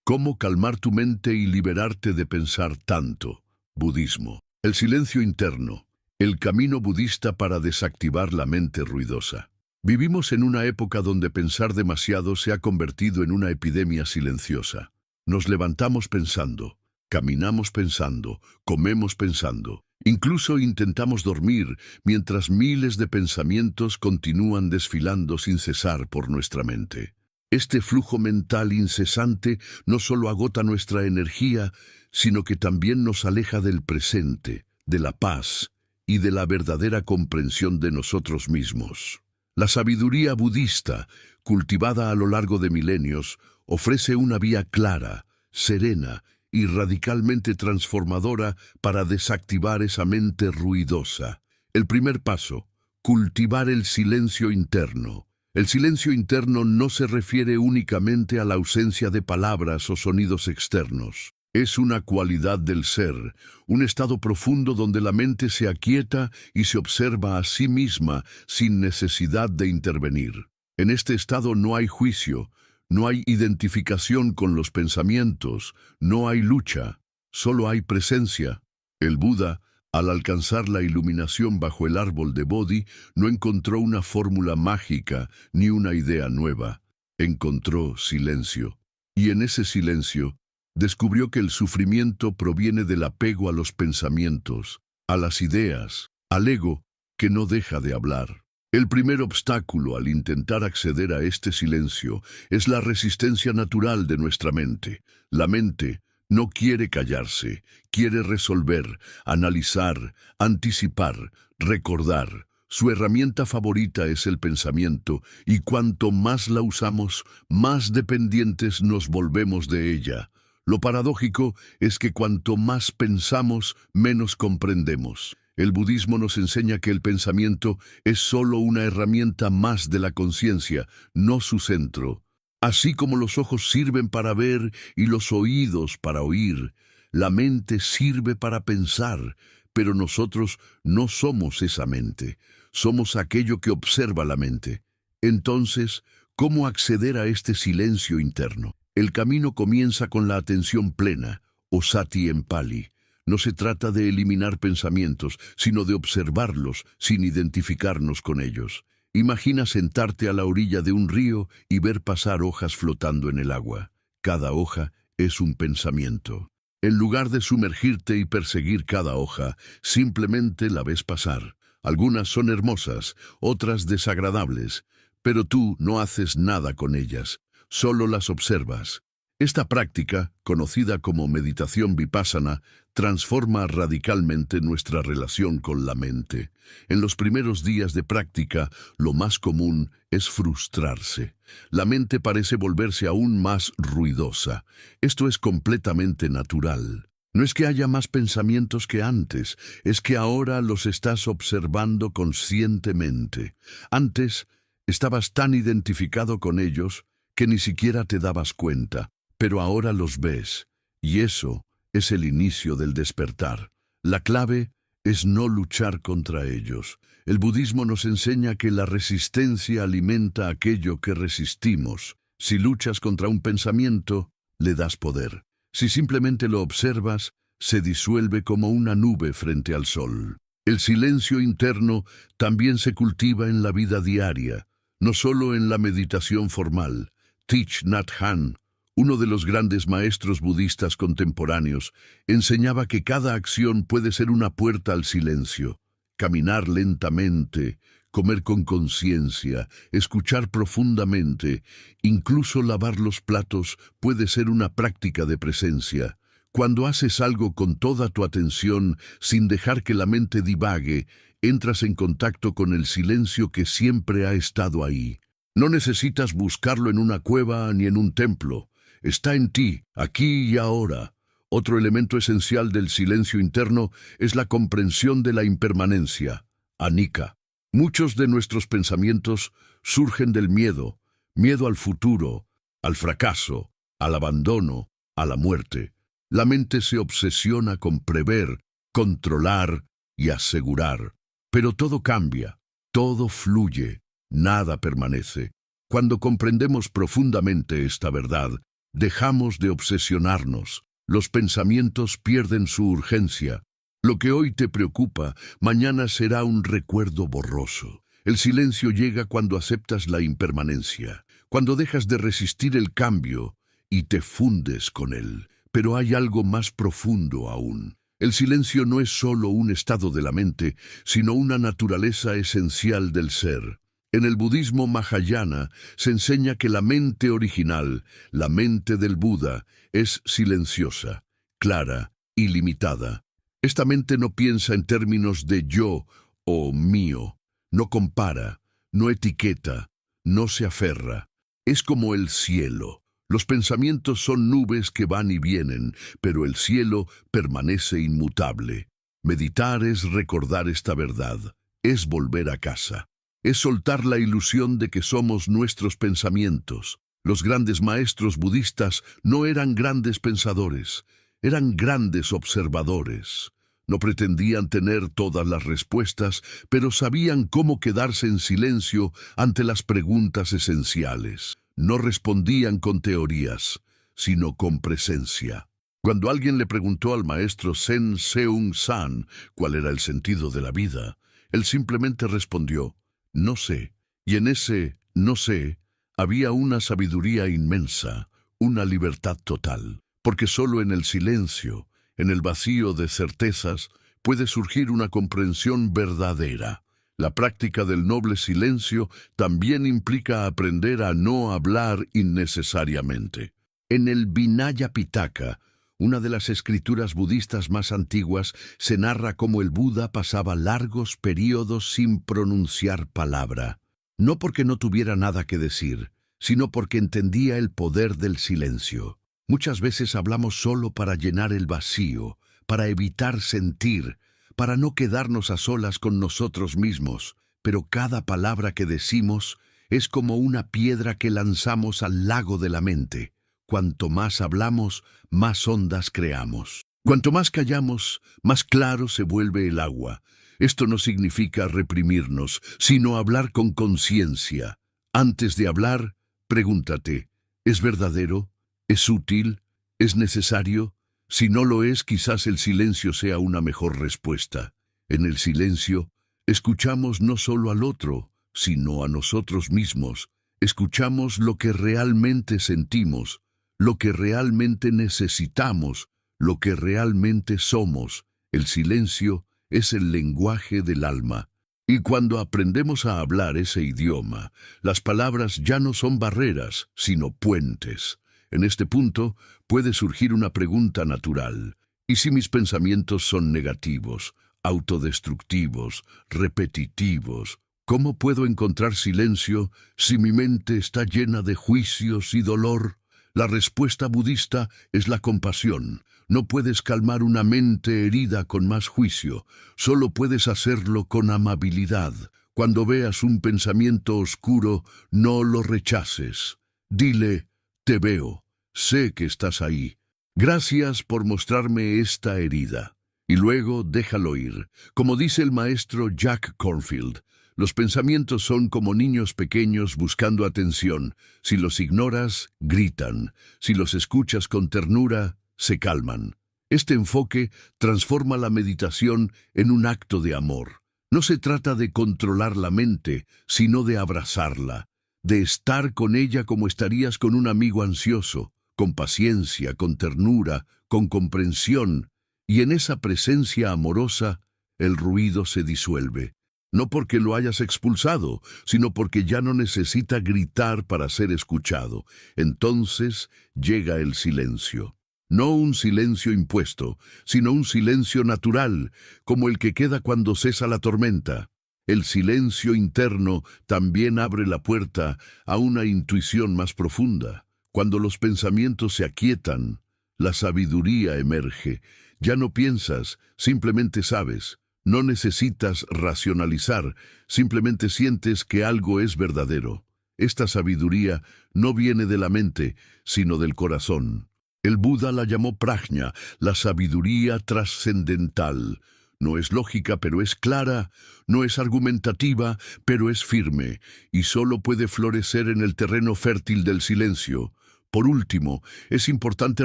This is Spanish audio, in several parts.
¿Cómo calmar tu mente y liberarte de pensar tanto? Budismo. El silencio interno. El camino budista para desactivar la mente ruidosa. Vivimos en una época donde pensar demasiado se ha convertido en una epidemia silenciosa. Nos levantamos pensando, caminamos pensando, comemos pensando. Incluso intentamos dormir mientras miles de pensamientos continúan desfilando sin cesar por nuestra mente. Este flujo mental incesante no solo agota nuestra energía, sino que también nos aleja del presente, de la paz y de la verdadera comprensión de nosotros mismos. La sabiduría budista, cultivada a lo largo de milenios, ofrece una vía clara, serena y radicalmente transformadora para desactivar esa mente ruidosa. El primer paso, cultivar el silencio interno. El silencio interno no se refiere únicamente a la ausencia de palabras o sonidos externos. Es una cualidad del ser, un estado profundo donde la mente se aquieta y se observa a sí misma sin necesidad de intervenir. En este estado no hay juicio, no hay identificación con los pensamientos, no hay lucha, solo hay presencia. El Buda, al alcanzar la iluminación bajo el árbol de Bodhi, no encontró una fórmula mágica ni una idea nueva. Encontró silencio. Y en ese silencio, descubrió que el sufrimiento proviene del apego a los pensamientos, a las ideas, al ego que no deja de hablar. El primer obstáculo al intentar acceder a este silencio es la resistencia natural de nuestra mente. La mente no quiere callarse, quiere resolver, analizar, anticipar, recordar. Su herramienta favorita es el pensamiento, y cuanto más la usamos, más dependientes nos volvemos de ella. Lo paradójico es que cuanto más pensamos, menos comprendemos. El budismo nos enseña que el pensamiento es solo una herramienta más de la conciencia, no su centro. Así como los ojos sirven para ver y los oídos para oír, la mente sirve para pensar, pero nosotros no somos esa mente, somos aquello que observa la mente. Entonces, ¿cómo acceder a este silencio interno? El camino comienza con la atención plena, o sati en pali. No se trata de eliminar pensamientos, sino de observarlos sin identificarnos con ellos. Imagina sentarte a la orilla de un río y ver pasar hojas flotando en el agua. Cada hoja es un pensamiento. En lugar de sumergirte y perseguir cada hoja, simplemente la ves pasar. Algunas son hermosas, otras desagradables, pero tú no haces nada con ellas, solo las observas. Esta práctica, conocida como meditación vipassana, transforma radicalmente nuestra relación con la mente. En los primeros días de práctica, lo más común es frustrarse. La mente parece volverse aún más ruidosa. Esto es completamente natural. No es que haya más pensamientos que antes, es que ahora los estás observando conscientemente. Antes, estabas tan identificado con ellos que ni siquiera te dabas cuenta. Pero ahora los ves, y eso es el inicio del despertar. La clave es no luchar contra ellos. El budismo nos enseña que la resistencia alimenta aquello que resistimos. Si luchas contra un pensamiento, le das poder. Si simplemente lo observas, se disuelve como una nube frente al sol. El silencio interno también se cultiva en la vida diaria, no solo en la meditación formal. Thich Nhat Hanh, uno de los grandes maestros budistas contemporáneos, enseñaba que cada acción puede ser una puerta al silencio. Caminar lentamente, comer con conciencia, escuchar profundamente, incluso lavar los platos puede ser una práctica de presencia. Cuando haces algo con toda tu atención, sin dejar que la mente divague, entras en contacto con el silencio que siempre ha estado ahí. No necesitas buscarlo en una cueva ni en un templo. Está en ti, aquí y ahora. Otro elemento esencial del silencio interno es la comprensión de la impermanencia, anicca. Muchos de nuestros pensamientos surgen del miedo, miedo al futuro, al fracaso, al abandono, a la muerte. La mente se obsesiona con prever, controlar y asegurar. Pero todo cambia, todo fluye, nada permanece. Cuando comprendemos profundamente esta verdad, Dejamos de obsesionarnos. Los pensamientos pierden su urgencia. Lo que hoy te preocupa, mañana será un recuerdo borroso. El silencio llega cuando aceptas la impermanencia, cuando dejas de resistir el cambio y te fundes con él. Pero hay algo más profundo aún. El silencio no es solo un estado de la mente, sino una naturaleza esencial del ser. En el budismo Mahayana se enseña que la mente original, la mente del Buda, es silenciosa, clara y limitada. Esta mente no piensa en términos de yo o mío, no compara, no etiqueta, no se aferra. Es como el cielo. Los pensamientos son nubes que van y vienen, pero el cielo permanece inmutable. Meditar es recordar esta verdad, es volver a casa. Es soltar la ilusión de que somos nuestros pensamientos. Los grandes maestros budistas no eran grandes pensadores, eran grandes observadores. No pretendían tener todas las respuestas, pero sabían cómo quedarse en silencio ante las preguntas esenciales. No respondían con teorías, sino con presencia. Cuando alguien le preguntó al maestro Sen Seung San cuál era el sentido de la vida, él simplemente respondió: no sé. Y en ese no sé había una sabiduría inmensa, una libertad total. Porque solo en el silencio, en el vacío de certezas, puede surgir una comprensión verdadera. La práctica del noble silencio también implica aprender a no hablar innecesariamente. En el Vinaya Pitaka, una de las escrituras budistas más antiguas, se narra cómo el Buda pasaba largos períodos sin pronunciar palabra. No porque no tuviera nada que decir, sino porque entendía el poder del silencio. Muchas veces hablamos solo para llenar el vacío, para evitar sentir, para no quedarnos a solas con nosotros mismos, pero cada palabra que decimos es como una piedra que lanzamos al lago de la mente. Cuanto más hablamos, más ondas creamos. Cuanto más callamos, más claro se vuelve el agua. Esto no significa reprimirnos, sino hablar con conciencia. Antes de hablar, pregúntate: ¿es verdadero? ¿Es útil? ¿Es necesario? Si no lo es, quizás el silencio sea una mejor respuesta. En el silencio, escuchamos no solo al otro, sino a nosotros mismos. Escuchamos lo que realmente sentimos, lo que realmente necesitamos, lo que realmente somos. El silencio es el lenguaje del alma. Y cuando aprendemos a hablar ese idioma, las palabras ya no son barreras, sino puentes. En este punto puede surgir una pregunta natural: ¿y si mis pensamientos son negativos, autodestructivos, repetitivos? ¿Cómo puedo encontrar silencio si mi mente está llena de juicios y dolor? La respuesta budista es la compasión. No puedes calmar una mente herida con más juicio, solo puedes hacerlo con amabilidad. Cuando veas un pensamiento oscuro, no lo rechaces. Dile: te veo, sé que estás ahí. Gracias por mostrarme esta herida. Y luego déjalo ir. Como dice el maestro Jack Kornfield, los pensamientos son como niños pequeños buscando atención. Si los ignoras, gritan. Si los escuchas con ternura, se calman. Este enfoque transforma la meditación en un acto de amor. No se trata de controlar la mente, sino de abrazarla, de estar con ella como estarías con un amigo ansioso, con paciencia, con ternura, con comprensión, y en esa presencia amorosa el ruido se disuelve. No porque lo hayas expulsado, sino porque ya no necesita gritar para ser escuchado. Entonces llega el silencio. No un silencio impuesto, sino un silencio natural, como el que queda cuando cesa la tormenta. El silencio interno también abre la puerta a una intuición más profunda. Cuando los pensamientos se aquietan, la sabiduría emerge. Ya no piensas, simplemente sabes. No necesitas racionalizar, simplemente sientes que algo es verdadero. Esta sabiduría no viene de la mente, sino del corazón. El Buda la llamó prajna, la sabiduría trascendental. No es lógica, pero es clara, no es argumentativa, pero es firme, y solo puede florecer en el terreno fértil del silencio. Por último, es importante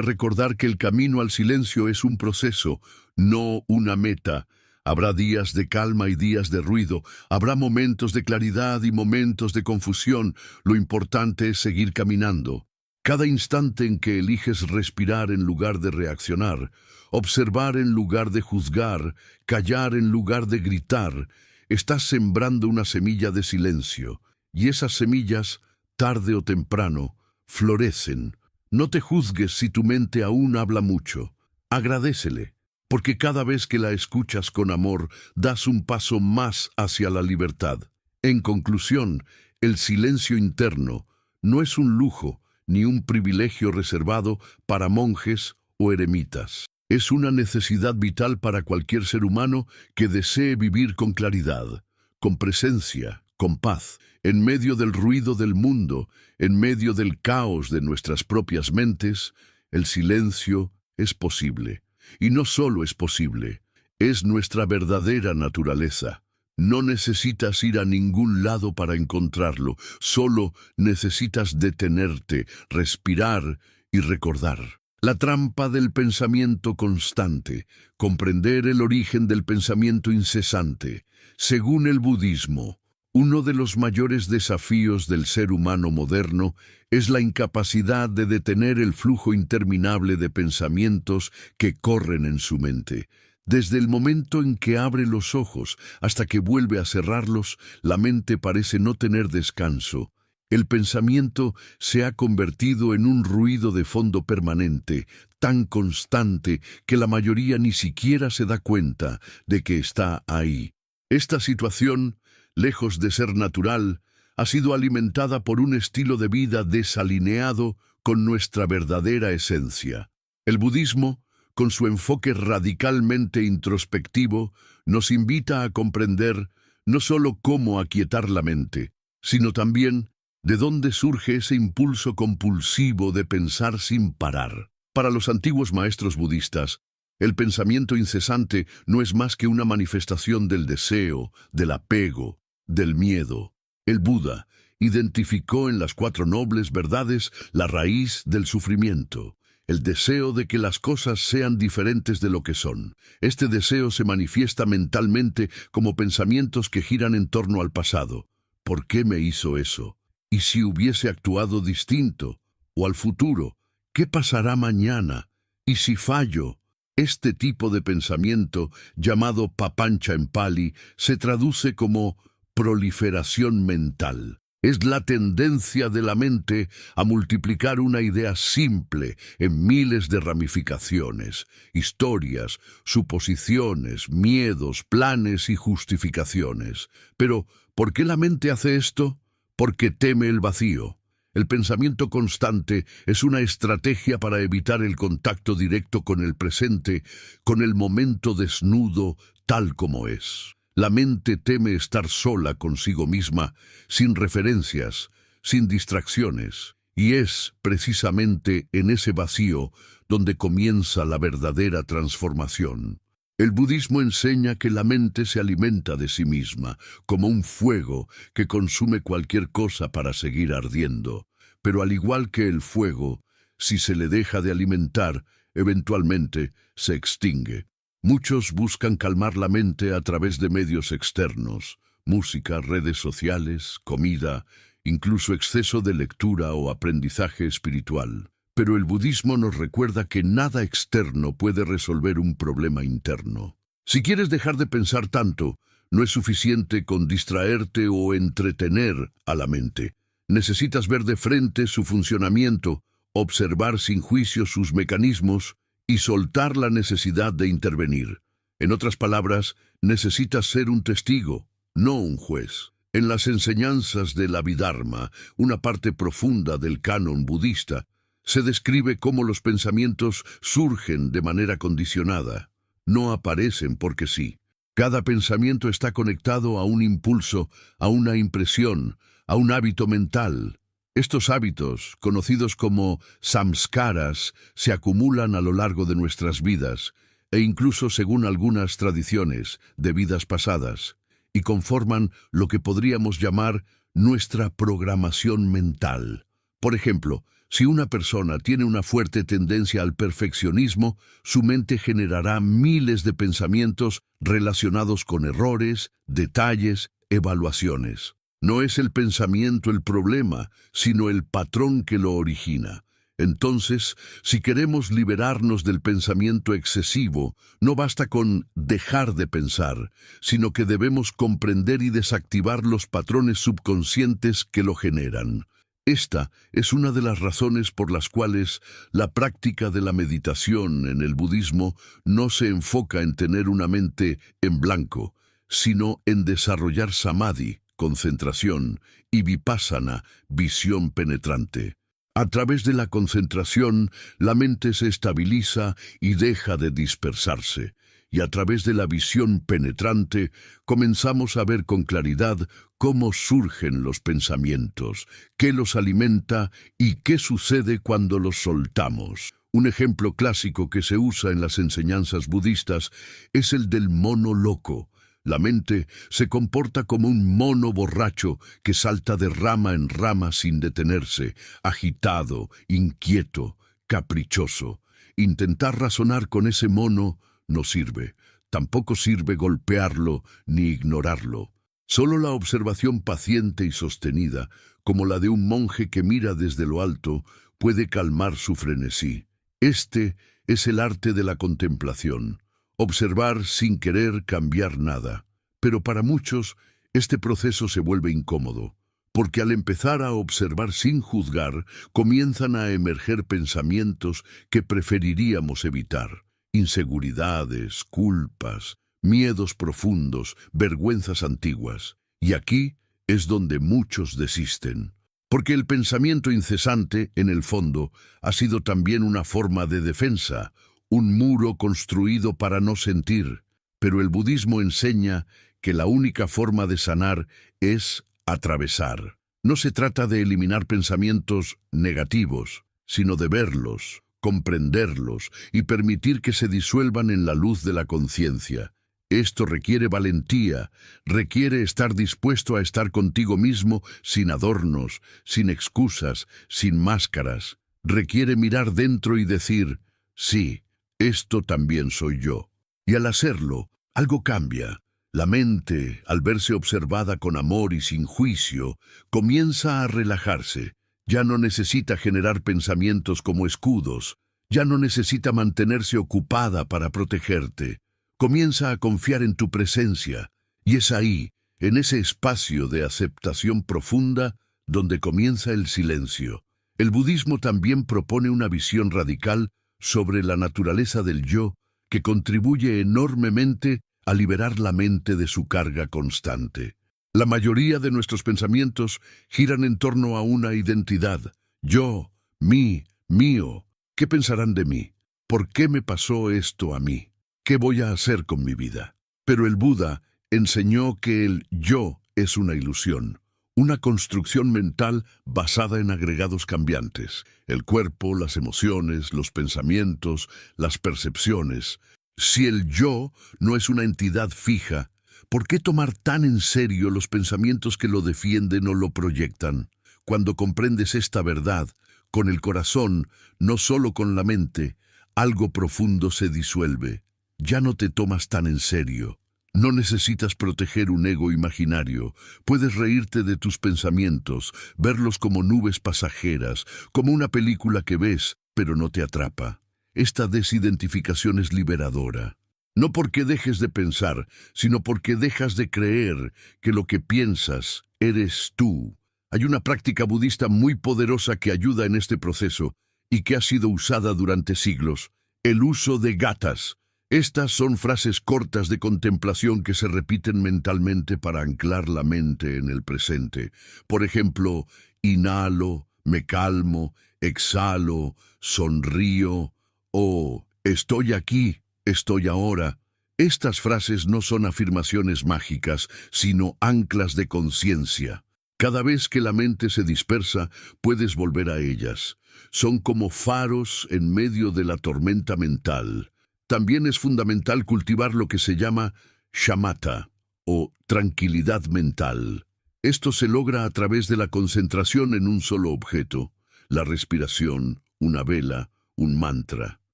recordar que el camino al silencio es un proceso, no una meta. Habrá días de calma y días de ruido, habrá momentos de claridad y momentos de confusión. Lo importante es seguir caminando. Cada instante en que eliges respirar en lugar de reaccionar, observar en lugar de juzgar, callar en lugar de gritar, estás sembrando una semilla de silencio, y esas semillas, tarde o temprano, florecen. No te juzgues si tu mente aún habla mucho. Agradécele, porque cada vez que la escuchas con amor, das un paso más hacia la libertad. En conclusión, el silencio interno no es un lujo ni un privilegio reservado para monjes o eremitas. Es una necesidad vital para cualquier ser humano que desee vivir con claridad, con presencia, con paz, en medio del ruido del mundo, en medio del caos de nuestras propias mentes. El silencio es posible. Y no solo es posible, es nuestra verdadera naturaleza. No necesitas ir a ningún lado para encontrarlo, solo necesitas detenerte, respirar y recordar. La trampa del pensamiento constante, comprender el origen del pensamiento incesante. Según el budismo, uno de los mayores desafíos del ser humano moderno es la incapacidad de detener el flujo interminable de pensamientos que corren en su mente. Desde el momento en que abre los ojos hasta que vuelve a cerrarlos, la mente parece no tener descanso. El pensamiento se ha convertido en un ruido de fondo permanente, tan constante que la mayoría ni siquiera se da cuenta de que está ahí. Esta situación, lejos de ser natural, ha sido alimentada por un estilo de vida desalineado con nuestra verdadera esencia. El budismo, con su enfoque radicalmente introspectivo, nos invita a comprender no solo cómo aquietar la mente, sino también de dónde surge ese impulso compulsivo de pensar sin parar. Para los antiguos maestros budistas, el pensamiento incesante no es más que una manifestación del deseo, del apego, del miedo. El Buda identificó en las 4 nobles verdades la raíz del sufrimiento, el deseo de que las cosas sean diferentes de lo que son. Este deseo se manifiesta mentalmente como pensamientos que giran en torno al pasado. ¿Por qué me hizo eso? ¿Y si hubiese actuado distinto? ¿O al futuro? ¿Qué pasará mañana? ¿Y si fallo? Este tipo de pensamiento, llamado papancha en pali, se traduce como proliferación mental. Es la tendencia de la mente a multiplicar una idea simple en miles de ramificaciones, historias, suposiciones, miedos, planes y justificaciones. Pero, ¿por qué la mente hace esto? Porque teme el vacío. El pensamiento constante es una estrategia para evitar el contacto directo con el presente, con el momento desnudo tal como es. La mente teme estar sola consigo misma, sin referencias, sin distracciones, y es precisamente en ese vacío donde comienza la verdadera transformación. El budismo enseña que la mente se alimenta de sí misma, como un fuego que consume cualquier cosa para seguir ardiendo. Pero al igual que el fuego, si se le deja de alimentar, eventualmente se extingue. Muchos buscan calmar la mente a través de medios externos, música, redes sociales, comida, incluso exceso de lectura o aprendizaje espiritual. Pero el budismo nos recuerda que nada externo puede resolver un problema interno. Si quieres dejar de pensar tanto, no es suficiente con distraerte o entretener a la mente. Necesitas ver de frente su funcionamiento, observar sin juicio sus mecanismos y soltar la necesidad de intervenir. En otras palabras, necesitas ser un testigo, no un juez. En las enseñanzas del Abhidharma, una parte profunda del canon budista, se describe cómo los pensamientos surgen de manera condicionada. No aparecen porque sí. Cada pensamiento está conectado a un impulso, a una impresión, a un hábito mental. Estos hábitos, conocidos como samskaras, se acumulan a lo largo de nuestras vidas, e incluso según algunas tradiciones de vidas pasadas, y conforman lo que podríamos llamar nuestra programación mental. Por ejemplo, Si una persona tiene una fuerte tendencia al perfeccionismo, su mente generará miles de pensamientos relacionados con errores, detalles, evaluaciones. No es el pensamiento el problema, sino el patrón que lo origina. Entonces, si queremos liberarnos del pensamiento excesivo, no basta con dejar de pensar, sino que debemos comprender y desactivar los patrones subconscientes que lo generan. Esta es una de las razones por las cuales la práctica de la meditación en el budismo no se enfoca en tener una mente en blanco, sino en desarrollar samadhi, concentración, y vipassana, visión penetrante. A través de la concentración, la mente se estabiliza y deja de dispersarse, y a través de la visión penetrante comenzamos a ver con claridad cómo surgen los pensamientos, qué los alimenta y qué sucede cuando los soltamos. Un ejemplo clásico que se usa en las enseñanzas budistas es el del mono loco. La mente se comporta como un mono borracho que salta de rama en rama sin detenerse, agitado, inquieto, caprichoso. Intentar razonar con ese mono no sirve. Tampoco sirve golpearlo ni ignorarlo. Solo la observación paciente y sostenida, como la de un monje que mira desde lo alto, puede calmar su frenesí. Este es el arte de la contemplación. Observar sin querer cambiar nada. Pero para muchos, este proceso se vuelve incómodo, porque al empezar a observar sin juzgar, comienzan a emerger pensamientos que preferiríamos evitar. Inseguridades, culpas, miedos profundos, vergüenzas antiguas. Y aquí es donde muchos desisten. Porque el pensamiento incesante, en el fondo, ha sido también una forma de defensa, un muro construido para no sentir, pero el budismo enseña que la única forma de sanar es atravesar. No se trata de eliminar pensamientos negativos, sino de verlos, comprenderlos y permitir que se disuelvan en la luz de la conciencia. Esto requiere valentía, requiere estar dispuesto a estar contigo mismo sin adornos, sin excusas, sin máscaras. Requiere mirar dentro y decir, sí, esto también soy yo. Y al hacerlo, algo cambia. La mente, al verse observada con amor y sin juicio, comienza a relajarse. Ya no necesita generar pensamientos como escudos. Ya no necesita mantenerse ocupada para protegerte. Comienza a confiar en tu presencia. Y es ahí, en ese espacio de aceptación profunda, donde comienza el silencio. El budismo también propone una visión radical sobre la naturaleza del yo, que contribuye enormemente a liberar la mente de su carga constante. La mayoría de nuestros pensamientos giran en torno a una identidad. Yo, mí, mío. ¿Qué pensarán de mí? ¿Por qué me pasó esto a mí? ¿Qué voy a hacer con mi vida? Pero el Buda enseñó que el yo es una ilusión, una construcción mental basada en agregados cambiantes. El cuerpo, las emociones, los pensamientos, las percepciones. Si el yo no es una entidad fija, ¿por qué tomar tan en serio los pensamientos que lo defienden o lo proyectan? Cuando comprendes esta verdad, con el corazón, no solo con la mente, algo profundo se disuelve. Ya no te tomas tan en serio. No necesitas proteger un ego imaginario. Puedes reírte de tus pensamientos, verlos como nubes pasajeras, como una película que ves, pero no te atrapa. Esta desidentificación es liberadora. No porque dejes de pensar, sino porque dejas de creer que lo que piensas eres tú. Hay una práctica budista muy poderosa que ayuda en este proceso y que ha sido usada durante siglos: el uso de gathas. Estas son frases cortas de contemplación que se repiten mentalmente para anclar la mente en el presente. Por ejemplo, inhalo, me calmo, exhalo, sonrío, o estoy aquí, estoy ahora. Estas frases no son afirmaciones mágicas, sino anclas de conciencia. Cada vez que la mente se dispersa, puedes volver a ellas. Son como faros en medio de la tormenta mental. También es fundamental cultivar lo que se llama shamatha, o tranquilidad mental. Esto se logra a través de la concentración en un solo objeto. la respiración, una vela, un mantra.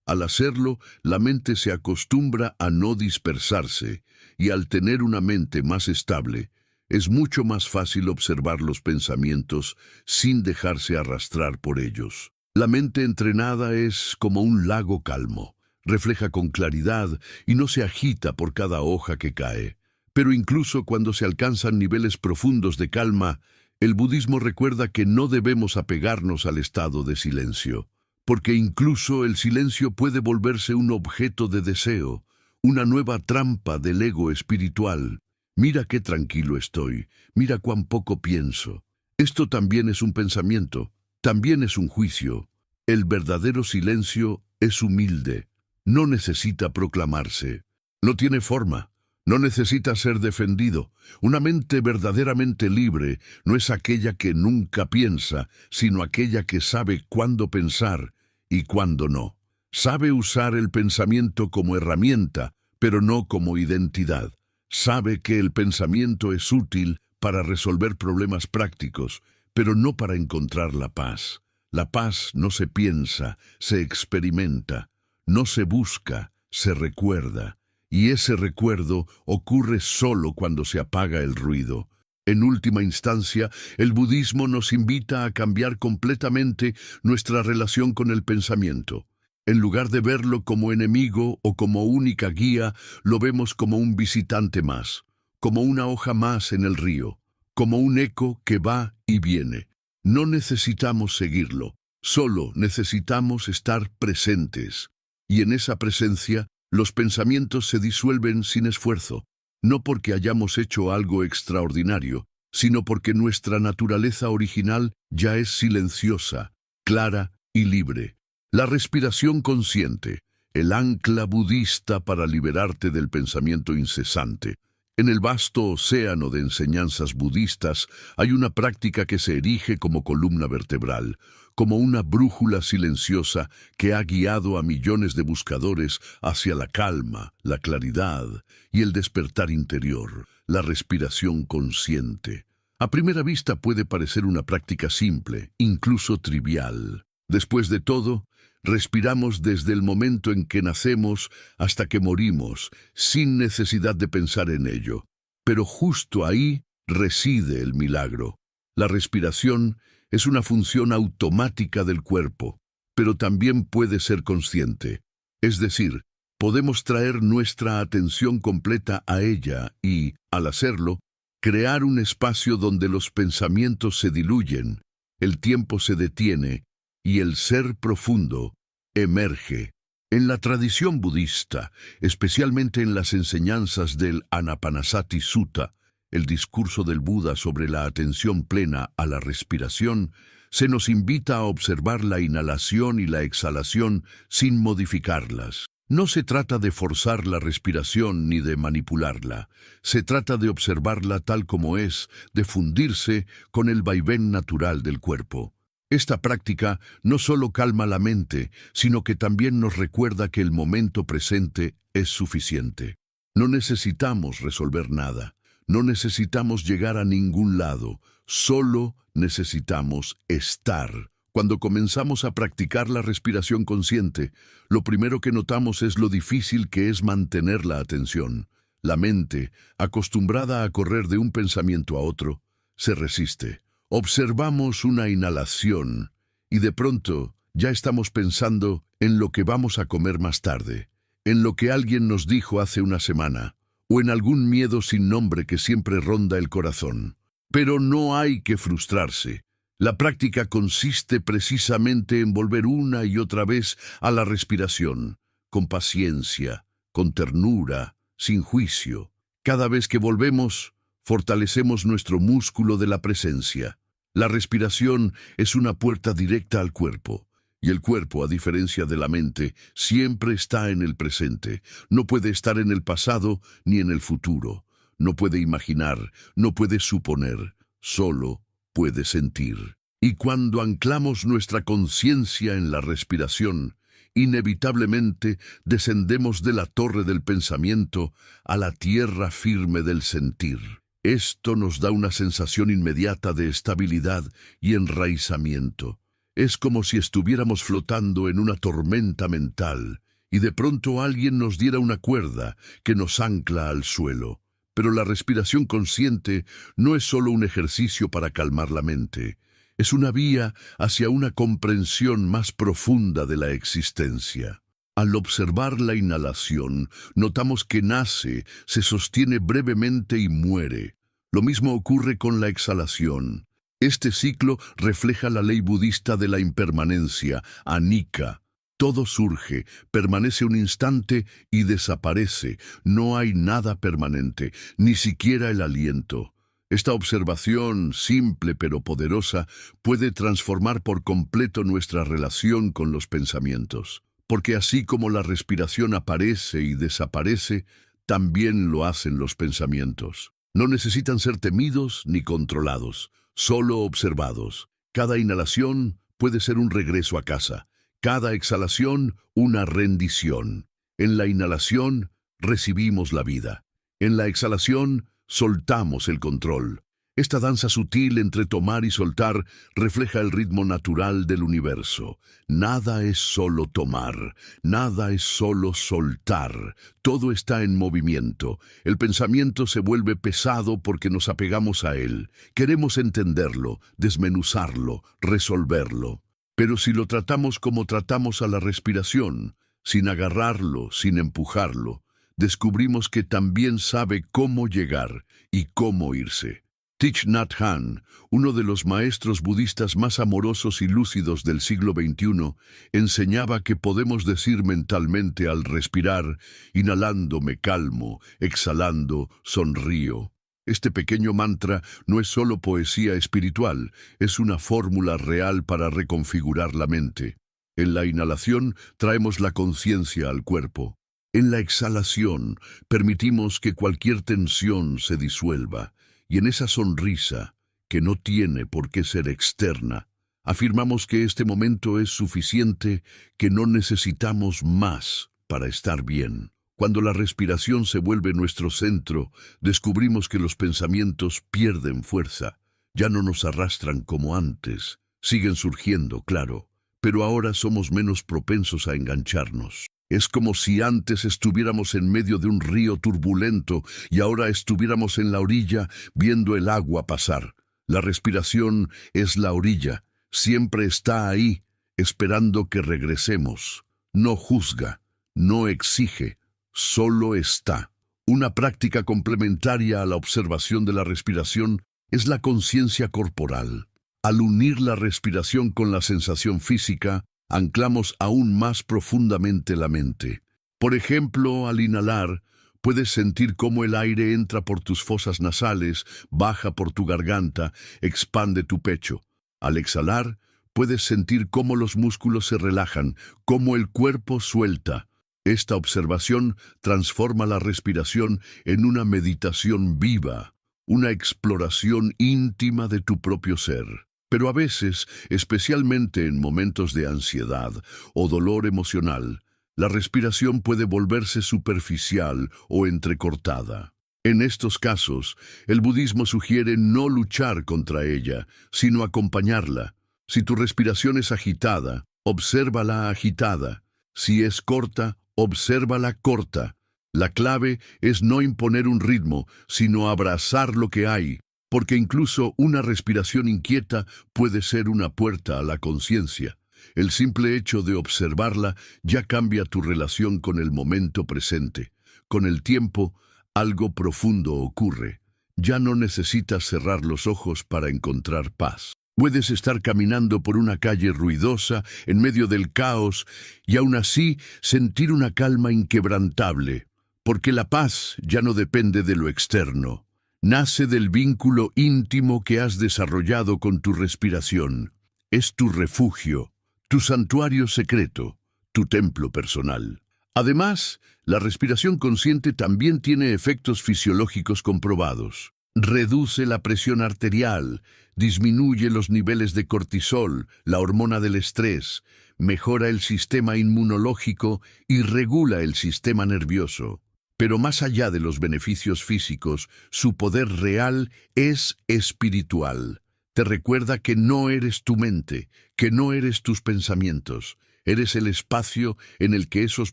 Al hacerlo, la mente se acostumbra a no dispersarse, y al tener una mente más estable, es mucho más fácil observar los pensamientos sin dejarse arrastrar por ellos. La mente entrenada es como un lago calmo, refleja con claridad y no se agita por cada hoja que cae. Pero incluso cuando se alcanzan niveles profundos de calma, el budismo recuerda que no debemos apegarnos al estado de silencio, porque incluso el silencio puede volverse un objeto de deseo, una nueva trampa del ego espiritual. Mira qué tranquilo estoy, mira cuán poco pienso. Esto también es un pensamiento, también es un juicio. El verdadero silencio es humilde, no necesita proclamarse, no tiene forma, no necesita ser defendido. Una mente verdaderamente libre no es aquella que nunca piensa, sino aquella que sabe cuándo pensar y cuándo no. Sabe usar el pensamiento como herramienta, pero no como identidad. Sabe que el pensamiento es útil para resolver problemas prácticos, pero no para encontrar la paz. La paz no se piensa, se experimenta, no se busca, se recuerda. Y ese recuerdo ocurre solo cuando se apaga el ruido. En última instancia, el budismo nos invita a cambiar completamente nuestra relación con el pensamiento. En lugar de verlo como enemigo o como única guía, lo vemos como un visitante más, como una hoja más en el río, como un eco que va y viene. No necesitamos seguirlo, solo necesitamos estar presentes. Y en esa presencia, los pensamientos se disuelven sin esfuerzo, no porque hayamos hecho algo extraordinario, sino porque nuestra naturaleza original ya es silenciosa, clara y libre. La respiración consciente, el ancla budista para liberarte del pensamiento incesante. En el vasto océano de enseñanzas budistas hay una práctica que se erige como columna vertebral, como una brújula silenciosa que ha guiado a millones de buscadores hacia la calma, la claridad y el despertar interior, la respiración consciente. A primera vista puede parecer una práctica simple, incluso trivial. Después de todo, respiramos desde el momento en que nacemos hasta que morimos, sin necesidad de pensar en ello. Pero justo ahí reside el milagro. La respiración es una función automática del cuerpo, pero también puede ser consciente. Es decir, podemos traer nuestra atención completa a ella y, al hacerlo, crear un espacio donde los pensamientos se diluyen, el tiempo se detiene y el ser profundo emerge. En la tradición budista, especialmente en las enseñanzas del Anapanasati Sutta, el discurso del Buda sobre la atención plena a la respiración, se nos invita a observar la inhalación y la exhalación sin modificarlas. No se trata de forzar la respiración ni de manipularla. Se trata de observarla tal como es, de fundirse con el vaivén natural del cuerpo. Esta práctica no solo calma la mente, sino que también nos recuerda que el momento presente es suficiente. No necesitamos resolver nada, no necesitamos llegar a ningún lado, solo necesitamos estar. Cuando comenzamos a practicar la respiración consciente, lo primero que notamos es lo difícil que es mantener la atención. La mente, acostumbrada a correr de un pensamiento a otro, se resiste. Observamos una inhalación y de pronto ya estamos pensando en lo que vamos a comer más tarde, en lo que alguien nos dijo hace una semana, o en algún miedo sin nombre que siempre ronda el corazón. Pero no hay que frustrarse. La práctica consiste precisamente en volver una y otra vez a la respiración, con paciencia, con ternura, sin juicio. Cada vez que volvemos, fortalecemos nuestro músculo de la presencia. La respiración es una puerta directa al cuerpo, y el cuerpo, a diferencia de la mente, siempre está en el presente. No puede estar en el pasado ni en el futuro. No puede imaginar, no puede suponer, solo puede sentir. Y cuando anclamos nuestra conciencia en la respiración, inevitablemente descendemos de la torre del pensamiento a la tierra firme del sentir. Esto nos da una sensación inmediata de estabilidad y enraizamiento. Es como si estuviéramos flotando en una tormenta mental y de pronto alguien nos diera una cuerda que nos ancla al suelo. Pero la respiración consciente no es solo un ejercicio para calmar la mente, es una vía hacia una comprensión más profunda de la existencia. Al observar la inhalación, notamos que nace, se sostiene brevemente y muere. Lo mismo ocurre con la exhalación. Este ciclo refleja la ley budista de la impermanencia, anicca. Todo surge, permanece un instante y desaparece. No hay nada permanente, ni siquiera el aliento. Esta observación, simple pero poderosa, puede transformar por completo nuestra relación con los pensamientos. Porque así como la respiración aparece y desaparece, también lo hacen los pensamientos. No necesitan ser temidos ni controlados, solo observados. Cada inhalación puede ser un regreso a casa, cada exhalación una rendición. En la inhalación recibimos la vida, en la exhalación soltamos el control. Esta danza sutil entre tomar y soltar refleja el ritmo natural del universo. Nada es solo tomar, nada es solo soltar. Todo está en movimiento. El pensamiento se vuelve pesado porque nos apegamos a él. Queremos entenderlo, desmenuzarlo, resolverlo. Pero si lo tratamos como tratamos a la respiración, sin agarrarlo, sin empujarlo, descubrimos que también sabe cómo llegar y cómo irse. Thich Nhat Hanh, uno de los maestros budistas más amorosos y lúcidos del siglo XXI, enseñaba que podemos decir mentalmente al respirar, inhalando me calmo, exhalando sonrío. Este pequeño mantra no es solo poesía espiritual, es una fórmula real para reconfigurar la mente. En la inhalación traemos la conciencia al cuerpo. En la exhalación permitimos que cualquier tensión se disuelva. Y en esa sonrisa, que no tiene por qué ser externa, afirmamos que este momento es suficiente, que no necesitamos más para estar bien. Cuando la respiración se vuelve nuestro centro, descubrimos que los pensamientos pierden fuerza. Ya no nos arrastran como antes. Siguen surgiendo, claro, pero ahora somos menos propensos a engancharnos. Es como si antes estuviéramos en medio de un río turbulento y ahora estuviéramos en la orilla viendo el agua pasar. La respiración es la orilla, siempre está ahí, esperando que regresemos. No juzga, no exige, solo está. Una práctica complementaria a la observación de la respiración es la conciencia corporal. Al unir la respiración con la sensación física, anclamos aún más profundamente la mente. Por ejemplo, al inhalar, puedes sentir cómo el aire entra por tus fosas nasales, baja por tu garganta, expande tu pecho. Al exhalar, puedes sentir cómo los músculos se relajan, cómo el cuerpo suelta. Esta observación transforma la respiración en una meditación viva, una exploración íntima de tu propio ser. Pero a veces, especialmente en momentos de ansiedad o dolor emocional, la respiración puede volverse superficial o entrecortada. En estos casos, el budismo sugiere no luchar contra ella, sino acompañarla. Si tu respiración es agitada, obsérvala agitada. Si es corta, obsérvala corta. La clave es no imponer un ritmo, sino abrazar lo que hay. Porque incluso una respiración inquieta puede ser una puerta a la conciencia. El simple hecho de observarla ya cambia tu relación con el momento presente. Con el tiempo, algo profundo ocurre. Ya no necesitas cerrar los ojos para encontrar paz. Puedes estar caminando por una calle ruidosa, en medio del caos, y aún así sentir una calma inquebrantable. Porque la paz ya no depende de lo externo. Nace del vínculo íntimo que has desarrollado con tu respiración. Es tu refugio, tu santuario secreto, tu templo personal. Además, la respiración consciente también tiene efectos fisiológicos comprobados. Reduce la presión arterial, disminuye los niveles de cortisol, la hormona del estrés, mejora el sistema inmunológico y regula el sistema nervioso. Pero más allá de los beneficios físicos, su poder real es espiritual. Te recuerda que no eres tu mente, que no eres tus pensamientos. Eres el espacio en el que esos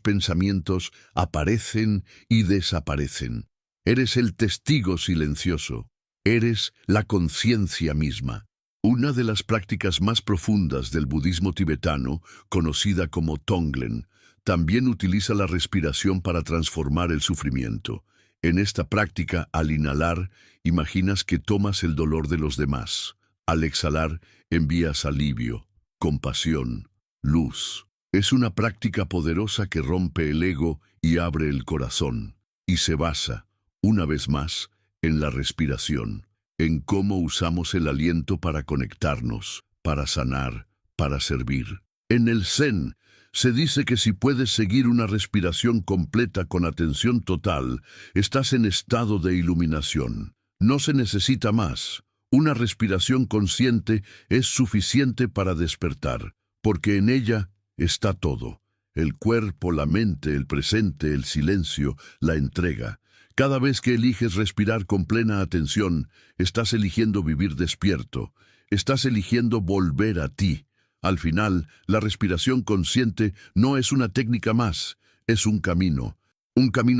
pensamientos aparecen y desaparecen. Eres el testigo silencioso. Eres la conciencia misma. Una de las prácticas más profundas del budismo tibetano, conocida como Tonglen, también utiliza la respiración para transformar el sufrimiento. En esta práctica, al inhalar, imaginas que tomas el dolor de los demás. Al exhalar, envías alivio, compasión, luz. Es una práctica poderosa que rompe el ego y abre el corazón. Y se basa, una vez más, en la respiración, en cómo usamos el aliento para conectarnos, para sanar, para servir. En el Zen, se dice que si puedes seguir una respiración completa con atención total, estás en estado de iluminación. No se necesita más. Una respiración consciente es suficiente para despertar, porque en ella está todo. El cuerpo, la mente, el presente, el silencio, la entrega. Cada vez que eliges respirar con plena atención, estás eligiendo vivir despierto. Estás eligiendo volver a ti. Al final, la respiración consciente no es una técnica más, es un camino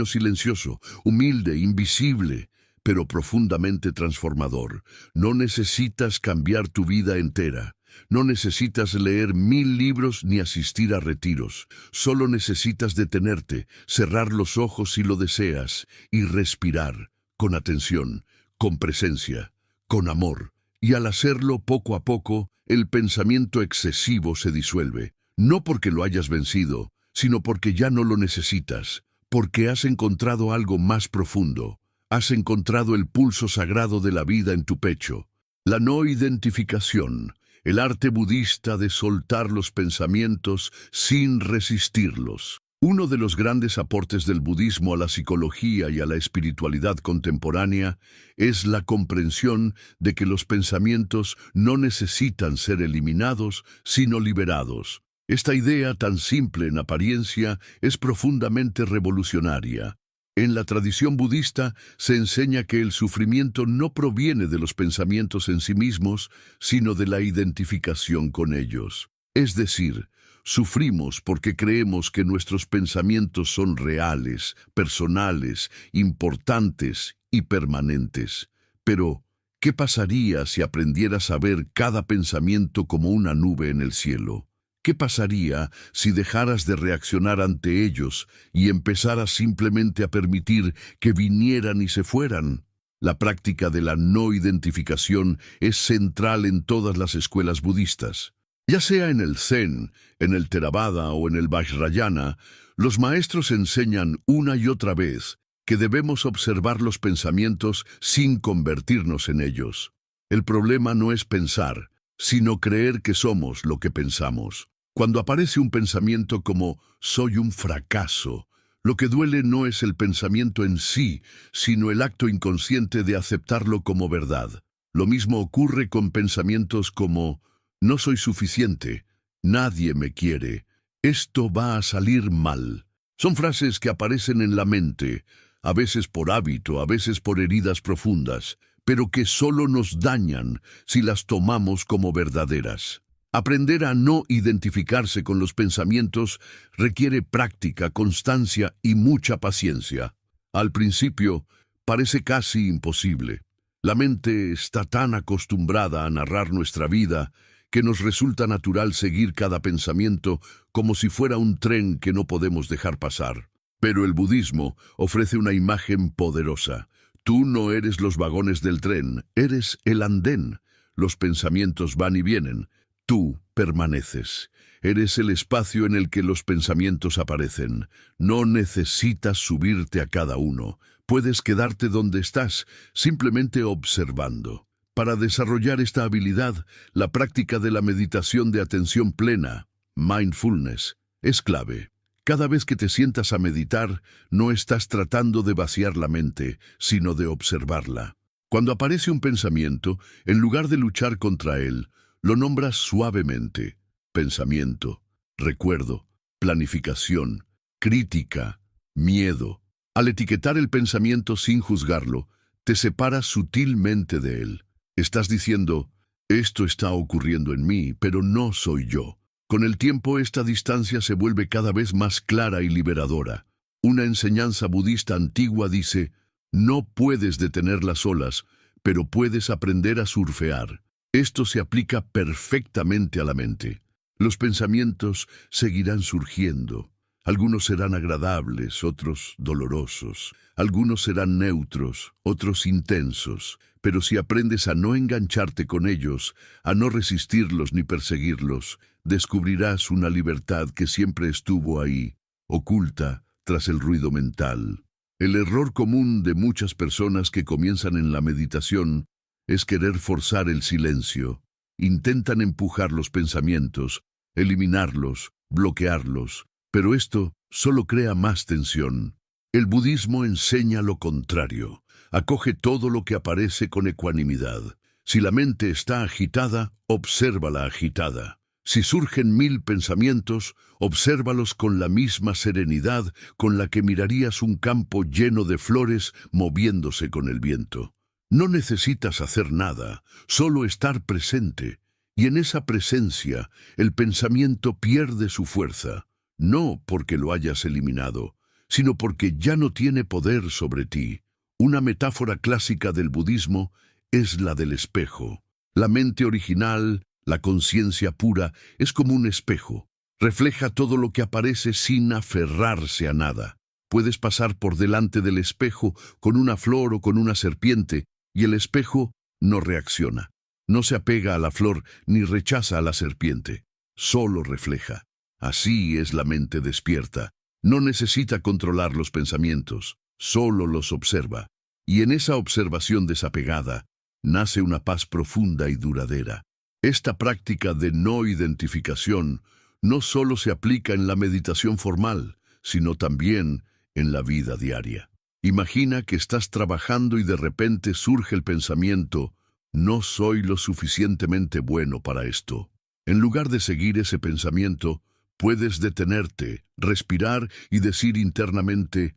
silencioso, humilde, invisible, pero profundamente transformador. No necesitas cambiar tu vida entera. No necesitas leer 1000 libros ni asistir a retiros. Solo necesitas detenerte, cerrar los ojos si lo deseas y respirar, con atención, con presencia, con amor. Y al hacerlo poco a poco, el pensamiento excesivo se disuelve. No porque lo hayas vencido, sino porque ya no lo necesitas, porque has encontrado algo más profundo. Has encontrado el pulso sagrado de la vida en tu pecho. La no identificación. El arte budista de soltar los pensamientos sin resistirlos. Uno de los grandes aportes del budismo a la psicología y a la espiritualidad contemporánea es la comprensión de que los pensamientos no necesitan ser eliminados, sino liberados. Esta idea tan simple en apariencia es profundamente revolucionaria. En la tradición budista se enseña que el sufrimiento no proviene de los pensamientos en sí mismos, sino de la identificación con ellos. Es decir, sufrimos porque creemos que nuestros pensamientos son reales, personales, importantes y permanentes. Pero, ¿qué pasaría si aprendieras a ver cada pensamiento como una nube en el cielo? ¿Qué pasaría si dejaras de reaccionar ante ellos y empezaras simplemente a permitir que vinieran y se fueran? La práctica de la no identificación es central en todas las escuelas budistas. Ya sea en el Zen, en el Theravada o en el Vajrayana, los maestros enseñan una y otra vez que debemos observar los pensamientos sin convertirnos en ellos. El problema no es pensar, sino creer que somos lo que pensamos. Cuando aparece un pensamiento como «soy un fracaso», lo que duele no es el pensamiento en sí, sino el acto inconsciente de aceptarlo como verdad. Lo mismo ocurre con pensamientos como «no soy suficiente», «nadie me quiere», «esto va a salir mal». Son frases que aparecen en la mente, a veces por hábito, a veces por heridas profundas, pero que solo nos dañan si las tomamos como verdaderas. Aprender a no identificarse con los pensamientos requiere práctica, constancia y mucha paciencia. Al principio, parece casi imposible. La mente está tan acostumbrada a narrar nuestra vida que nos resulta natural seguir cada pensamiento como si fuera un tren que no podemos dejar pasar. Pero el budismo ofrece una imagen poderosa. Tú no eres los vagones del tren, eres el andén. Los pensamientos van y vienen. Tú permaneces. Eres el espacio en el que los pensamientos aparecen. No necesitas subirte a cada uno. Puedes quedarte donde estás, simplemente observando. Para desarrollar esta habilidad, la práctica de la meditación de atención plena, mindfulness, es clave. Cada vez que te sientas a meditar, no estás tratando de vaciar la mente, sino de observarla. Cuando aparece un pensamiento, en lugar de luchar contra él, lo nombras suavemente: pensamiento, recuerdo, planificación, crítica, miedo. Al etiquetar el pensamiento sin juzgarlo, te separas sutilmente de él. Estás diciendo: Esto está ocurriendo en mí, pero no soy yo. Con el tiempo esta distancia se vuelve cada vez más clara y liberadora. Una enseñanza budista antigua dice, no puedes detener las olas, pero puedes aprender a surfear. Esto se aplica perfectamente a la mente. Los pensamientos seguirán surgiendo. Algunos serán agradables, otros dolorosos. Algunos serán neutros, otros intensos. Pero si aprendes a no engancharte con ellos, a no resistirlos ni perseguirlos, descubrirás una libertad que siempre estuvo ahí, oculta tras el ruido mental. El error común de muchas personas que comienzan en la meditación es querer forzar el silencio. Intentan empujar los pensamientos, eliminarlos, bloquearlos, pero esto solo crea más tensión. El budismo enseña lo contrario. Acoge todo lo que aparece con ecuanimidad. Si la mente está agitada, obsérvala agitada. Si surgen 1000 pensamientos, obsérvalos con la misma serenidad con la que mirarías un campo lleno de flores moviéndose con el viento. No necesitas hacer nada, solo estar presente. Y en esa presencia, el pensamiento pierde su fuerza, no porque lo hayas eliminado, sino porque ya no tiene poder sobre ti. Una metáfora clásica del budismo es la del espejo. La mente original, la conciencia pura, es como un espejo. Refleja todo lo que aparece sin aferrarse a nada. Puedes pasar por delante del espejo con una flor o con una serpiente, y el espejo no reacciona. No se apega a la flor ni rechaza a la serpiente. Solo refleja. Así es la mente despierta. No necesita controlar los pensamientos, solo los observa. Y en esa observación desapegada, nace una paz profunda y duradera. Esta práctica de no identificación no solo se aplica en la meditación formal, sino también en la vida diaria. Imagina que estás trabajando y de repente surge el pensamiento, no soy lo suficientemente bueno para esto. En lugar de seguir ese pensamiento, puedes detenerte, respirar y decir internamente,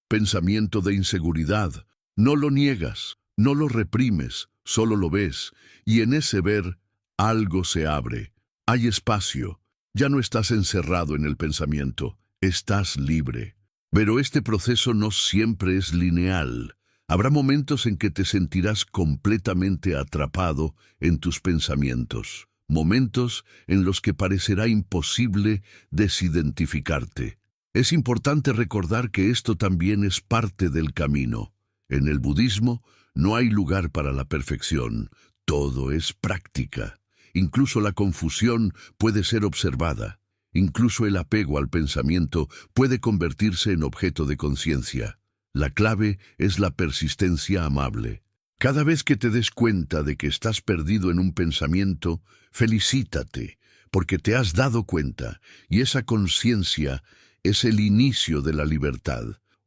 pensamiento de inseguridad. No lo niegas, no lo reprimes, solo lo ves, y en ese ver, algo se abre. Hay espacio. Ya no estás encerrado en el pensamiento, estás libre. Pero este proceso no siempre es lineal. Habrá momentos en que te sentirás completamente atrapado en tus pensamientos. Momentos en los que parecerá imposible desidentificarte. Es importante recordar que esto también es parte del camino. En el budismo no hay lugar para la perfección, todo es práctica. Incluso la confusión puede ser observada. Incluso el apego al pensamiento puede convertirse en objeto de conciencia. La clave es la persistencia amable. Cada vez que te des cuenta de que estás perdido en un pensamiento, felicítate, porque te has dado cuenta, y esa conciencia es el inicio de la libertad.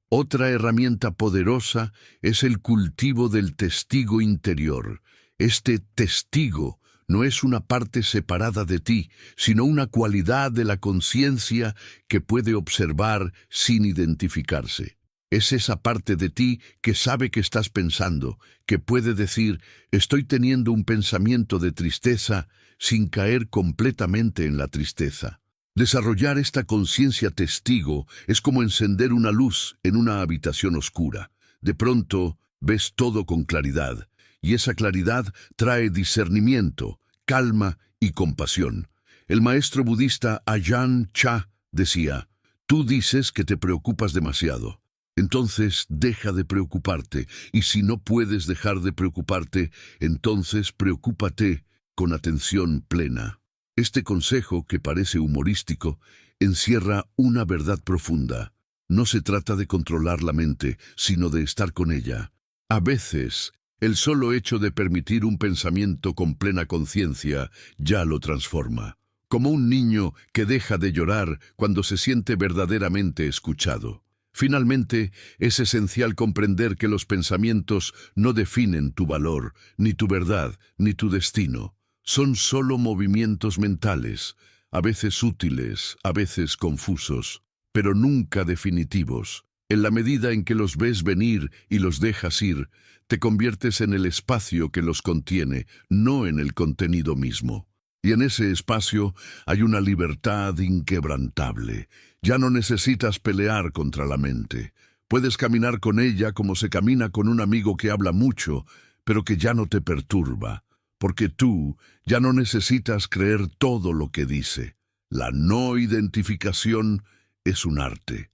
Otra herramienta poderosa es el cultivo del testigo interior. Este testigo no es una parte separada de ti, sino una cualidad de la conciencia que puede observar sin identificarse. Es esa parte de ti que sabe que estás pensando, que puede decir, estoy teniendo un pensamiento de tristeza, sin caer completamente en la tristeza. Desarrollar esta conciencia testigo es como encender una luz en una habitación oscura. De pronto, ves todo con claridad, y esa claridad trae discernimiento, calma y compasión. El maestro budista Ajahn Chah decía, tú dices que te preocupas demasiado. Entonces deja de preocuparte, y si no puedes dejar de preocuparte, entonces preocúpate con atención plena. Este consejo, que parece humorístico, encierra una verdad profunda. No se trata de controlar la mente, sino de estar con ella. A veces, el solo hecho de permitir un pensamiento con plena conciencia ya lo transforma. Como un niño que deja de llorar cuando se siente verdaderamente escuchado. Finalmente, es esencial comprender que los pensamientos no definen tu valor, ni tu verdad, ni tu destino. Son solo movimientos mentales, a veces útiles, a veces confusos, pero nunca definitivos. En la medida en que los ves venir y los dejas ir, te conviertes en el espacio que los contiene, no en el contenido mismo. Y en ese espacio hay una libertad inquebrantable. Ya no necesitas pelear contra la mente. Puedes caminar con ella como se camina con un amigo que habla mucho, pero que ya no te perturba, porque tú ya no necesitas creer todo lo que dice. La no identificación es un arte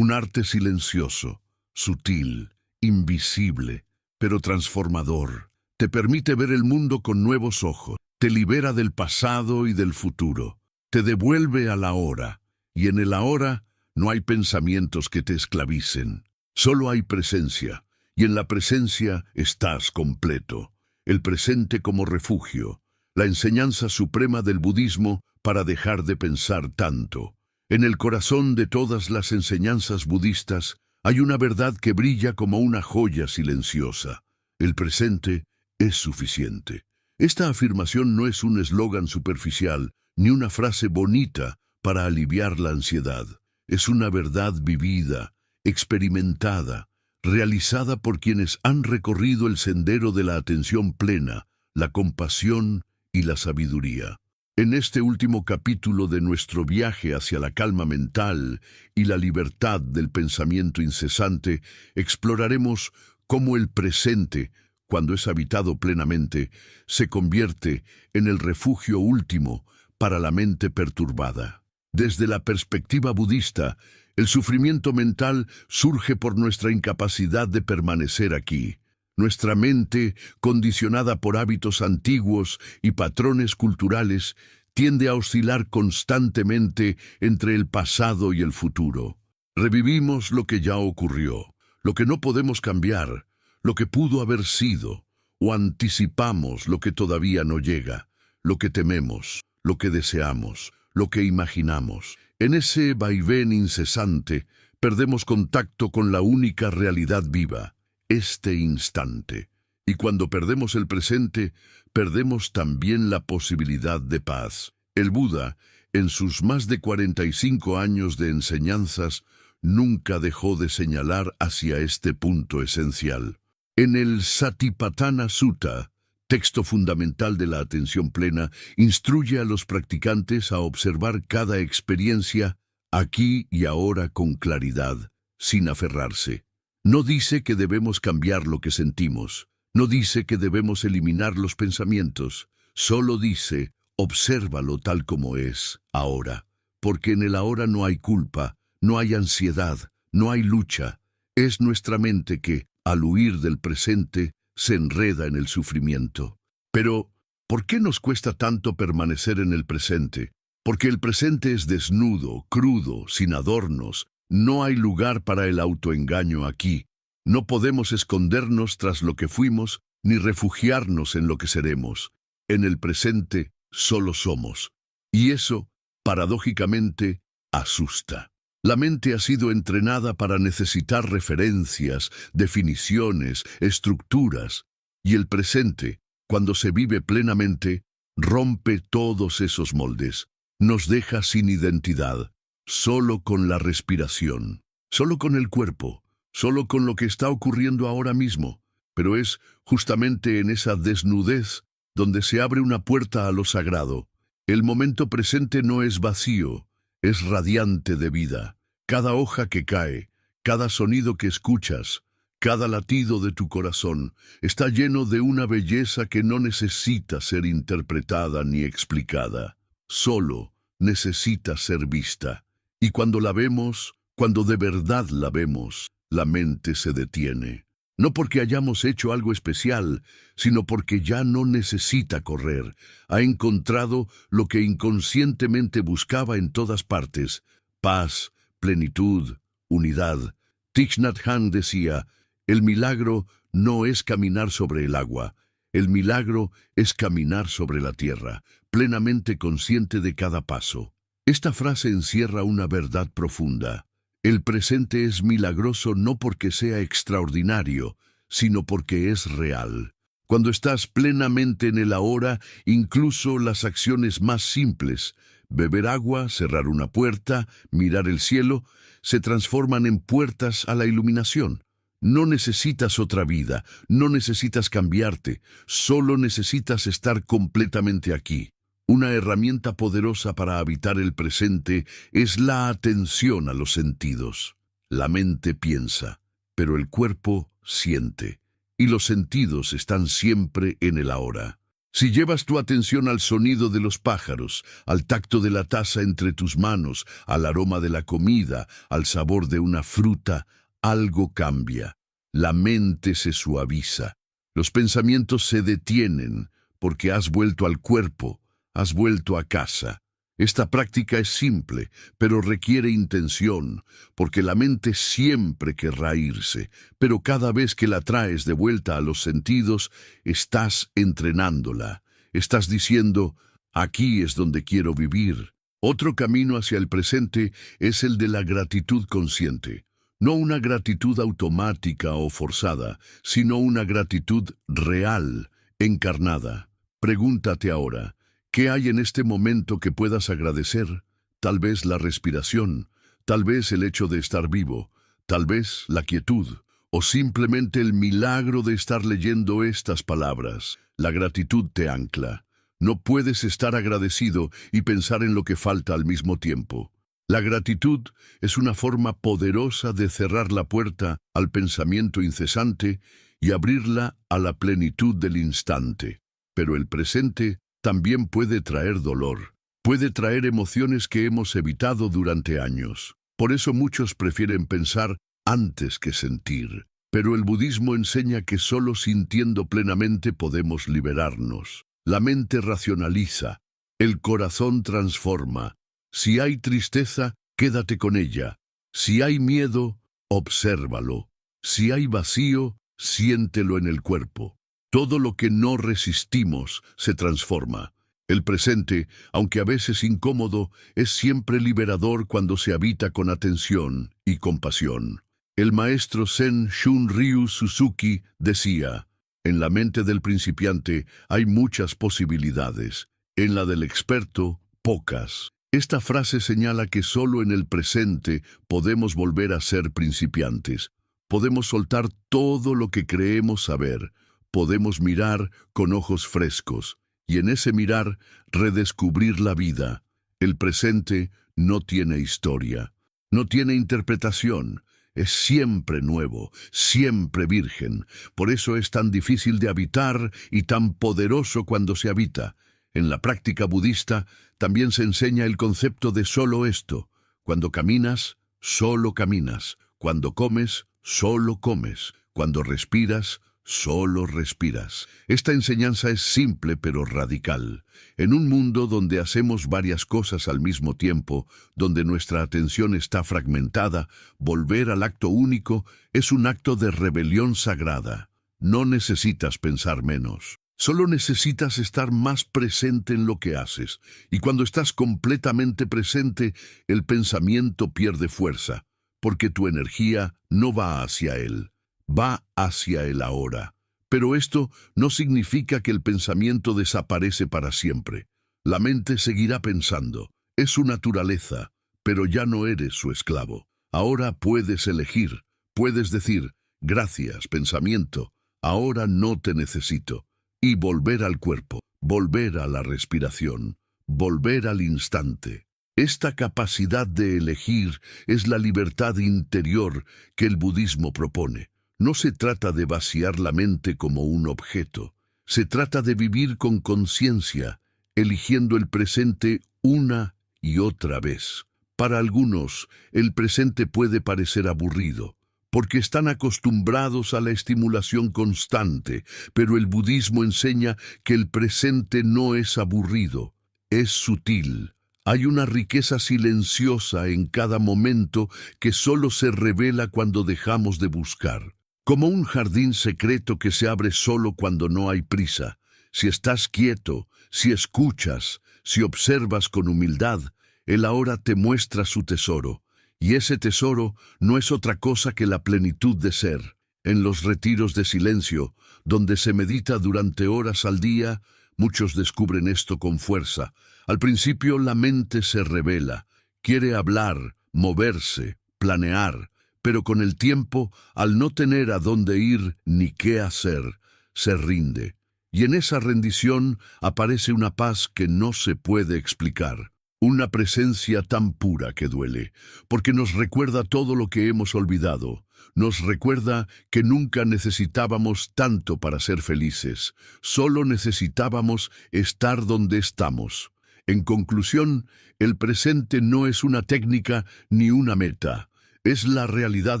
silencioso, sutil, invisible, pero transformador. Te permite ver el mundo con nuevos ojos, te libera del pasado y del futuro, te devuelve al ahora, y en el ahora no hay pensamientos que te esclavicen. Solo hay presencia, y en la presencia estás completo. El presente como refugio, la enseñanza suprema del budismo para dejar de pensar tanto. En el corazón de todas las enseñanzas budistas hay una verdad que brilla como una joya silenciosa. El presente es suficiente. Esta afirmación no es un eslogan superficial, ni una frase bonita para aliviar la ansiedad. Es una verdad vivida, experimentada, realizada por quienes han recorrido el sendero de la atención plena, la compasión y la sabiduría. En este último capítulo de nuestro viaje hacia la calma mental y la libertad del pensamiento incesante, exploraremos cómo el presente, cuando es habitado plenamente, se convierte en el refugio último para la mente perturbada. Desde la perspectiva budista, el sufrimiento mental surge por nuestra incapacidad de permanecer aquí. Nuestra mente, condicionada por hábitos antiguos y patrones culturales, tiende a oscilar constantemente entre el pasado y el futuro. Revivimos lo que ya ocurrió, lo que no podemos cambiar, lo que pudo haber sido, o anticipamos lo que todavía no llega, lo que tememos, lo que deseamos, lo que imaginamos. En ese vaivén incesante, perdemos contacto con la única realidad viva, este instante. Y cuando perdemos el presente, perdemos también la posibilidad de paz. El Buda, en sus más de 45 años de enseñanzas, nunca dejó de señalar hacia este punto esencial. En el Satipatthana Sutta, texto fundamental de la atención plena, instruye a los practicantes a observar cada experiencia aquí y ahora con claridad, sin aferrarse. No dice que debemos cambiar lo que sentimos, no dice que debemos eliminar los pensamientos, solo dice, obsérvalo tal como es, ahora, porque en el ahora no hay culpa, no hay ansiedad, no hay lucha. Es nuestra mente que, al huir del presente, se enreda en el sufrimiento. Pero, ¿por qué nos cuesta tanto permanecer en el presente? Porque el presente es desnudo, crudo, sin adornos. No hay lugar para el autoengaño aquí. No podemos escondernos tras lo que fuimos, ni refugiarnos en lo que seremos. En el presente solo somos. Y eso, paradójicamente, asusta. La mente ha sido entrenada para necesitar referencias, definiciones, estructuras, y el presente, cuando se vive plenamente, rompe todos esos moldes, nos deja sin identidad, solo con la respiración, solo con el cuerpo, solo con lo que está ocurriendo ahora mismo. Pero es justamente en esa desnudez donde se abre una puerta a lo sagrado. El momento presente no es vacío, es radiante de vida. Cada hoja que cae, cada sonido que escuchas, cada latido de tu corazón está lleno de una belleza que no necesita ser interpretada ni explicada. Solo necesita ser vista. Y cuando la vemos, cuando de verdad la vemos, la mente se detiene. No porque hayamos hecho algo especial, sino porque ya no necesita correr. Ha encontrado lo que inconscientemente buscaba en todas partes: paz, plenitud, unidad. Thich Nhat Hanh decía, el milagro no es caminar sobre el agua, el milagro es caminar sobre la tierra, plenamente consciente de cada paso. Esta frase encierra una verdad profunda. El presente es milagroso no porque sea extraordinario, sino porque es real. Cuando estás plenamente en el ahora, incluso las acciones más simples, beber agua, cerrar una puerta, mirar el cielo, se transforman en puertas a la iluminación. No necesitas otra vida, no necesitas cambiarte, solo necesitas estar completamente aquí. Una herramienta poderosa para habitar el presente es la atención a los sentidos. La mente piensa, pero el cuerpo siente, y los sentidos están siempre en el ahora. Si llevas tu atención al sonido de los pájaros, al tacto de la taza entre tus manos, al aroma de la comida, al sabor de una fruta, algo cambia. La mente se suaviza. Los pensamientos se detienen porque has vuelto al cuerpo, has vuelto a casa. Esta práctica es simple, pero requiere intención, porque la mente siempre querrá irse, pero cada vez que la traes de vuelta a los sentidos, estás entrenándola. Estás diciendo, aquí es donde quiero vivir. Otro camino hacia el presente es el de la gratitud consciente. No una gratitud automática o forzada, sino una gratitud real, encarnada. Pregúntate ahora, ¿qué hay en este momento que puedas agradecer? Tal vez la respiración, tal vez el hecho de estar vivo, tal vez la quietud, o simplemente el milagro de estar leyendo estas palabras. La gratitud te ancla. No puedes estar agradecido y pensar en lo que falta al mismo tiempo. La gratitud es una forma poderosa de cerrar la puerta al pensamiento incesante y abrirla a la plenitud del instante. Pero el presente también puede traer dolor, puede traer emociones que hemos evitado durante años. Por eso muchos prefieren pensar antes que sentir. Pero el budismo enseña que solo sintiendo plenamente podemos liberarnos. La mente racionaliza, el corazón transforma. Si hay tristeza, quédate con ella. Si hay miedo, obsérvalo. Si hay vacío, siéntelo en el cuerpo. Todo lo que no resistimos se transforma. El presente, aunque a veces incómodo, es siempre liberador cuando se habita con atención y compasión. El maestro Zen Shunryu Suzuki decía, en la mente del principiante hay muchas posibilidades, en la del experto, pocas. Esta frase señala que solo en el presente podemos volver a ser principiantes. Podemos soltar todo lo que creemos saber. Podemos mirar con ojos frescos y en ese mirar redescubrir la vida. El presente no tiene historia, no tiene interpretación, es siempre nuevo, siempre virgen. Por eso es tan difícil de habitar y tan poderoso cuando se habita. En la práctica budista también se enseña el concepto de solo esto. Cuando caminas, solo caminas. Cuando comes, solo comes. Cuando respiras, solo respiras. Esta enseñanza es simple pero radical. En un mundo donde hacemos varias cosas al mismo tiempo, donde nuestra atención está fragmentada, volver al acto único es un acto de rebelión sagrada. No necesitas pensar menos. Solo necesitas estar más presente en lo que haces. Y cuando estás completamente presente, el pensamiento pierde fuerza, porque tu energía no va hacia él. Va hacia el ahora. Pero esto no significa que el pensamiento desaparece para siempre. La mente seguirá pensando. Es su naturaleza, pero ya no eres su esclavo. Ahora puedes elegir. Puedes decir, gracias, pensamiento, ahora no te necesito. Y volver al cuerpo, volver a la respiración, volver al instante. Esta capacidad de elegir es la libertad interior que el budismo propone. No se trata de vaciar la mente como un objeto. Se trata de vivir con conciencia, eligiendo el presente una y otra vez. Para algunos, el presente puede parecer aburrido, porque están acostumbrados a la estimulación constante, pero el budismo enseña que el presente no es aburrido, es sutil. Hay una riqueza silenciosa en cada momento que solo se revela cuando dejamos de buscar. Como un jardín secreto que se abre solo cuando no hay prisa. Si estás quieto, si escuchas, si observas con humildad, el ahora te muestra su tesoro. Y ese tesoro no es otra cosa que la plenitud de ser. En los retiros de silencio, donde se medita durante horas al día, muchos descubren esto con fuerza. Al principio la mente se revela, quiere hablar, moverse, planear, pero con el tiempo, al no tener a dónde ir ni qué hacer, se rinde. Y en esa rendición aparece una paz que no se puede explicar. Una presencia tan pura que duele, porque nos recuerda todo lo que hemos olvidado. Nos recuerda que nunca necesitábamos tanto para ser felices, solo necesitábamos estar donde estamos. En conclusión, el presente no es una técnica ni una meta, es la realidad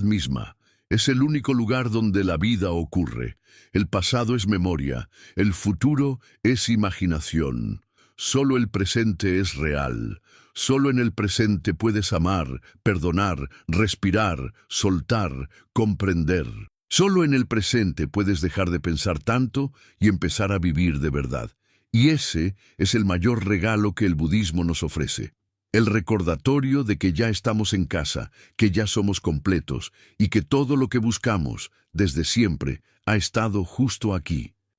misma. Es el único lugar donde la vida ocurre. El pasado es memoria, el futuro es imaginación. Solo el presente es real. Solo en el presente puedes amar, perdonar, respirar, soltar, comprender. Solo en el presente puedes dejar de pensar tanto y empezar a vivir de verdad. Y ese es el mayor regalo que el budismo nos ofrece. El recordatorio de que ya estamos en casa, que ya somos completos y que todo lo que buscamos, desde siempre, ha estado justo aquí.